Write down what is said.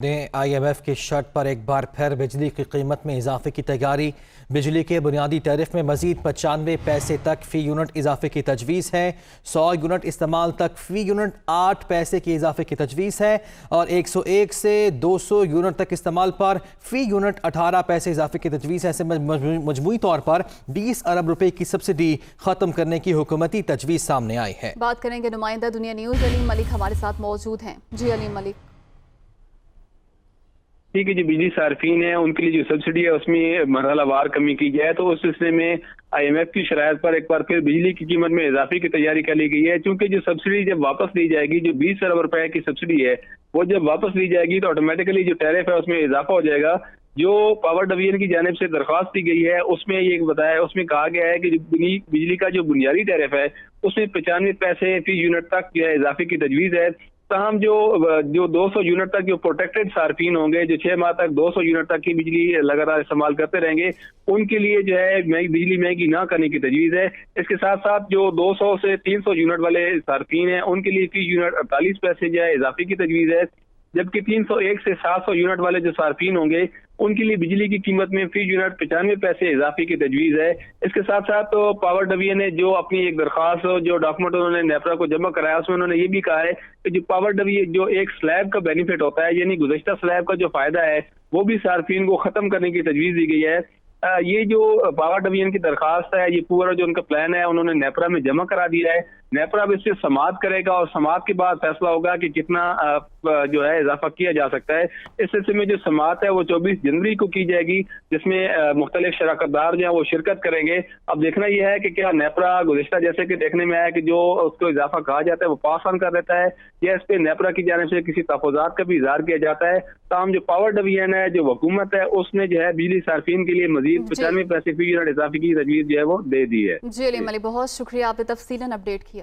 ने IMF की शर्त पर एक बार फिर बिजली की कीमत में इजाफे की तैयारी। बिजली के बुनियादी टैरिफ में मजीद 95 पैसे तक फ़ी यूनिट इजाफे की तजवीज़ है। 100 यूनिट इस्तेमाल तक फ़ी यूनिट 8 पैसे के इजाफे की तजवीज़ है और 101 से 200 यूनिट तक इस्तेमाल पर फ़ी यूनिट 18 पैसे इजाफे की तजवीज़ है। ऐसे मजमूई तौर पर 20 अरब रुपए की सब्सिडी ख़त्म करने की हुकूमती तजवीज़ सामने आई है। बात करेंगे नुमाइंदा दुनिया न्यूज़ अलीम मलिक हमारे साथ मौजूद हैं। जी अलीम मलिक। ठीक है, जो बिजली सार्फिन है उनके लिए जो सब्सिडी है उसमें मरहलावार कमी की जाए, तो उस सिलसिले में IMF की शरायत पर एक बार फिर बिजली की कीमत में इजाफे की तैयारी कर ली गई है। क्योंकि जो सब्सिडी जब वापस ली जाएगी, जो 20 अरब रुपए की सब्सिडी है वो जब वापस ली जाएगी तो ऑटोमेटिकली जो टैरिफ है उसमें इजाफा हो जाएगा। जो पावर डिवीजन की जानिब से दरख्वास्त दी गई है उसमें ये बताया, उसमें कहा गया है कि बिजली का जो बुनियादी टैरिफ है उसमें 95 पैसे फी यूनिट तक जो है इजाफे की तजवीज़ है। तमाम जो 200 यूनिट तक जो प्रोटेक्टेड सार्फिन होंगे, जो 6 माह तक 200 यूनिट तक की बिजली लगातार इस्तेमाल करते रहेंगे, उनके लिए जो है बिजली महंगी ना करने की तजवीज़ है। इसके साथ साथ जो 200 से 300 यूनिट वाले सार्फिन हैं उनके लिए फी यूनिट 48 पैसे जो है इजाफे की तजवीज़ है। जबकि 301 से 700 यूनिट वाले जो सार्फिन होंगे उनके लिए बिजली की कीमत में फी यूनिट 95 पैसे इजाफे की तजवीज़ है। इसके साथ साथ तो पावर डिवीजन ने जो अपनी एक दरख्वास्त जो डॉक्यूमेंट उन्होंने नेपरा को जमा कराया उसमें उन्होंने ये भी कहा है कि जो पावर डिवीजन जो एक स्लैब का बेनिफिट होता है, यानी गुज़श्ता स्लैब का जो फायदा है वो भी सार्फिन को खत्म करने की तजवीज़ दी गई है। ये जो पावर डिवीजन की दरखास्त है, ये पूरा जो उनका प्लान है उन्होंने नेपरा में जमा करा दिया है। नेपरा अब इससे समाअत करेगा और समाअत के बाद फैसला होगा कि कितना जो है इजाफा किया जा सकता है। इस सिलसिले में जो समाअत है वो 24 जनवरी को की जाएगी, जिसमें मुख्तलिफ शराकतदार जो है वो शिरकत करेंगे। अब देखना यह है कि क्या नेपरा गुज़िश्ता जैसे कि देखने में आया कि जो उसको इजाफा कहा जाता है वो पास ऑन कर देता है, या इस पे नेपरा की जानिब से किसी तहफ़्फ़ुज़ात का भी इज़हार किया जाता है। ताहम जो पावर डिवीजन है, जो हुकूमत है, उसने जो है बिजली सार्फिन के लिए मजीद 95 पैसे फी यूनिट इजाफे की तजवीज़ जो है वो दे दी है। जी अलीम मलिक, बहुत शुक्रिया, आपने तफसीलन अपडेट किया।